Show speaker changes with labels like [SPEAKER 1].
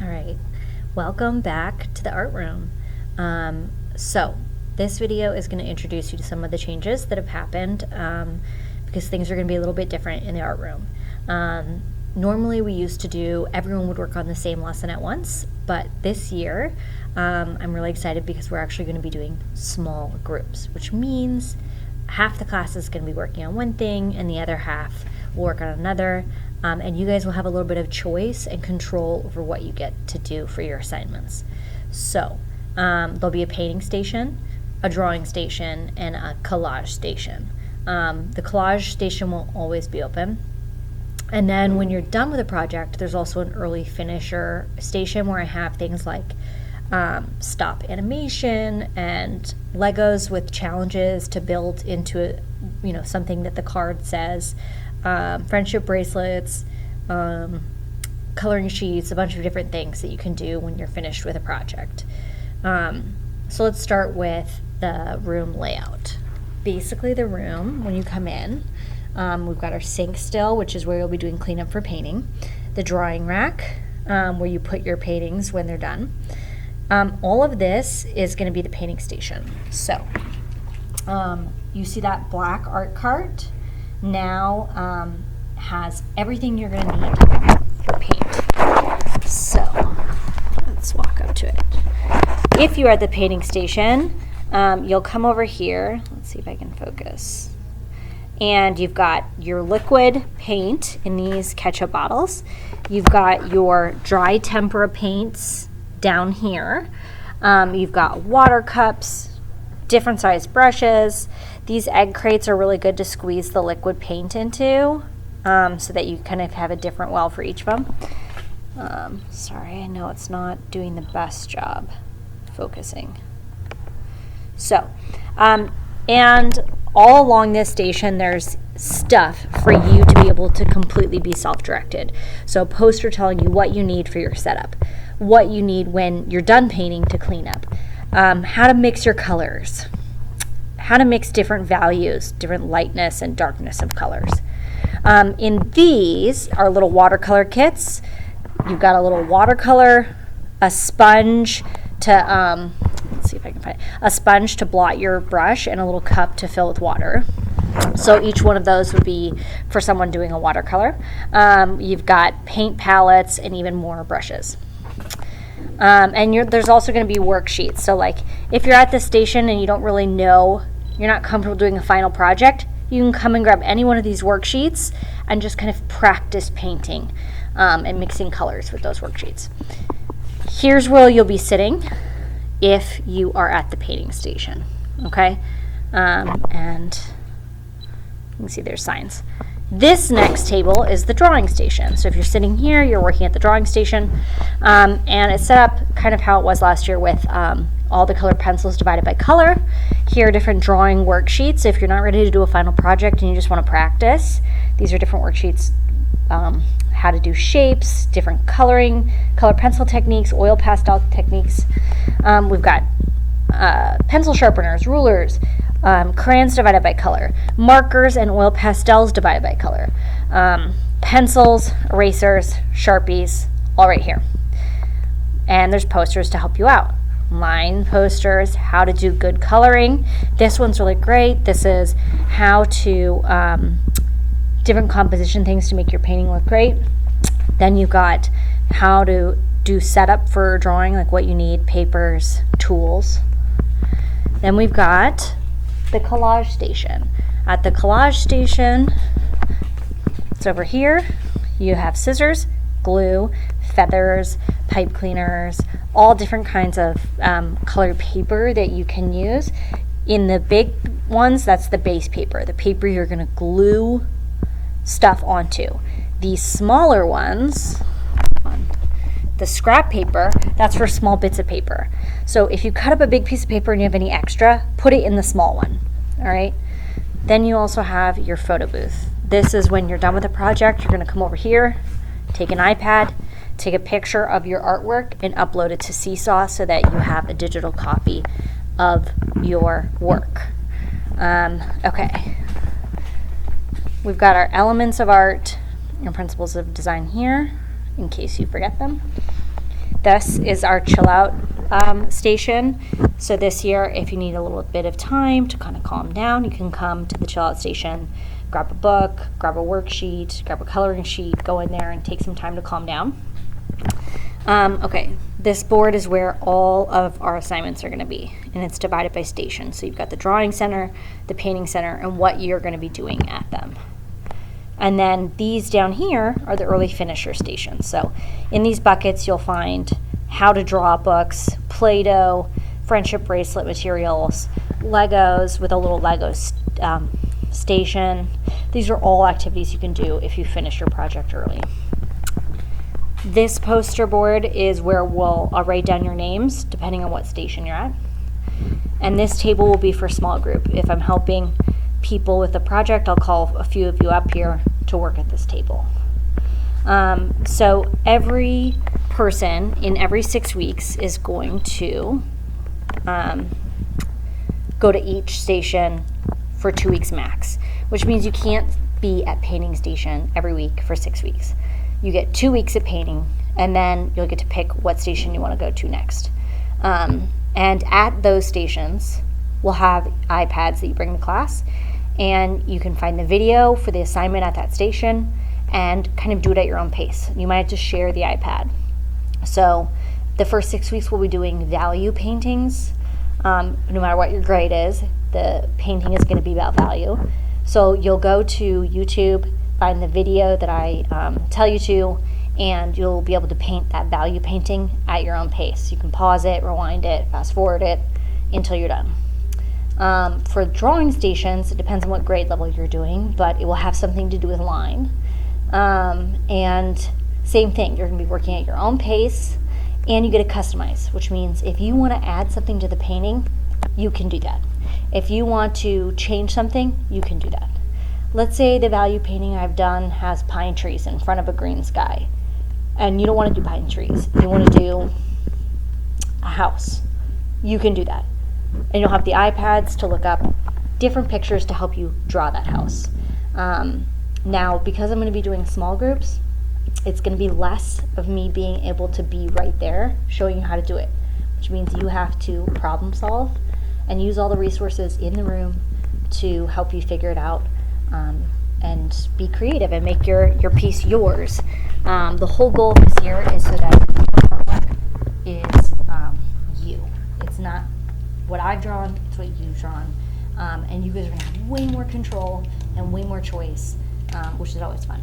[SPEAKER 1] Alright, welcome back to the art room. So this video is going to introduce you to some of the changes that have happened because things are going to be a little bit different in the art room. Normally we used to do, everyone would work on the same lesson at once, but this year I'm really excited because we're actually going to be doing small groups, which means half the class is going to be working on one thing and the other half will work on another. And you guys will have a little bit of choice and control over what you get to do for your assignments. So there'll be a painting station, a drawing station, and a collage station. The collage station will always be open. And then when you're done with a project, there's also an early finisher station where I have things like stop animation and Legos with challenges to build into something that the card says. Friendship bracelets, coloring sheets, a bunch of different things that you can do when you're finished with a project. So let's start with the room layout. Basically the room, when you come in, we've got our sink still, which is where you'll be doing cleanup for painting, the drawing rack, where you put your paintings when they're done. All of this is going to be the painting station. So you see that black art cart now has everything you're going to need for paint. So let's walk up to it. If you're at the painting station, you'll come over here. Let's see if I can focus. And you've got your liquid paint in these ketchup bottles. You've got your dry tempera paints down here. You've got water cups, different size brushes. These egg crates are really good to squeeze the liquid paint into so that you kind of have a different well for each of them. Sorry, I know it's not doing the best job focusing. So, and all along this station there's stuff for you to be able to completely be self-directed. So a poster telling you what you need for your setup, what you need when you're done painting to clean up, how to mix your colors, how to mix different values, different lightness and darkness of colors. In these are little watercolor kits. You've got a little watercolor, a sponge to, let's see if I can find it, a sponge to blot your brush, and a little cup to fill with water. So each one of those would be for someone doing a watercolor. You've got paint palettes and even more brushes. And there's also going to be worksheets. So like if you're at the station and you don't really know, you're not comfortable doing a final project, you can come and grab any one of these worksheets and just kind of practice painting and mixing colors with those worksheets. Here's where you'll be sitting if you are at the painting station, okay? And you can see there's signs. This next table is the drawing station. So if you're sitting here, you're working at the drawing station, and it's set up kind of how it was last year with all the colored pencils divided by color. Here are different drawing worksheets. If you're not ready to do a final project and you just want to practice, these are different worksheets, how to do shapes, different coloring, color pencil techniques, oil pastel techniques. We've got pencil sharpeners, rulers, crayons divided by color, markers and oil pastels divided by color, pencils, erasers, Sharpies, all right here. And there's posters to help you out. Line posters, how to do good coloring. This one's really great. This is how to, different composition things to make your painting look great. Then you've got how to do setup for drawing, like what you need, papers, tools. Then we've got the collage station. At the collage station, it's over here. You have scissors, glue, feathers, pipe cleaners, all different kinds of colored paper that you can use. In the big ones, that's the base paper, the paper you're going to glue stuff onto. These smaller ones, the scrap paper, that's for small bits of paper. So if you cut up a big piece of paper and you have any extra, put it in the small one, all right? Then you also have your photo booth. This is when you're done with a project, you're gonna come over here, take an iPad, take a picture of your artwork and upload it to Seesaw so that you have a digital copy of your work. Okay. We've got our elements of art and principles of design here, in case you forget them. this is our chill out station. So this year, if you need a little bit of time to kind of calm down, you can come to the chill out station, grab a book, grab a worksheet, grab a coloring sheet, go in there and take some time to calm down. Okay, this board is where all of our assignments are going to be, and it's divided by station. So you've got the drawing center, the painting center, and what you're going to be doing at them. And then these down here are the early finisher stations. So in these buckets, you'll find how to draw books, Play-Doh, friendship bracelet materials, Legos with a little Lego station. These are all activities you can do if you finish your project early. This poster board is where I'll write down your names depending on what station you're at. And this table will be for small group. If I'm helping people with a project, I'll call a few of you up here to work at this table. So every person in every 6 weeks is going to go to each station for 2 weeks max, which means you can't be at painting station every week for 6 weeks. You get 2 weeks at painting, and then you'll get to pick what station you want to go to next. And at those stations, we'll have iPads that you bring to class, and you can find the video for the assignment at that station and kind of do it at your own pace. You might have to share the iPad. So the first 6 weeks we'll be doing value paintings. No matter what your grade is, the painting is going to be about value. So you'll go to YouTube, find the video that I tell you to, and you'll be able to paint that value painting at your own pace. You can pause it, rewind it, fast forward it until you're done. For drawing stations, it depends on what grade level you're doing, but it will have something to do with line. And same thing, you're going to be working at your own pace, and you get to customize, which means if you want to add something to the painting, you can do that. If you want to change something, you can do that. Let's say the value painting I've done has pine trees in front of a green sky, and you don't want to do pine trees. You want to do a house. You can do that. And you'll have the iPads to look up different pictures to help you draw that house. Now, because I'm going to be doing small groups, it's going to be less of me being able to be right there showing you how to do it, which means you have to problem solve and use all the resources in the room to help you figure it out, and be creative and make your piece yours. The whole goal this year is so that your artwork is you. It's not what I've drawn, it's what you've drawn. And you guys are going to have way more control and way more choice, which is always fun.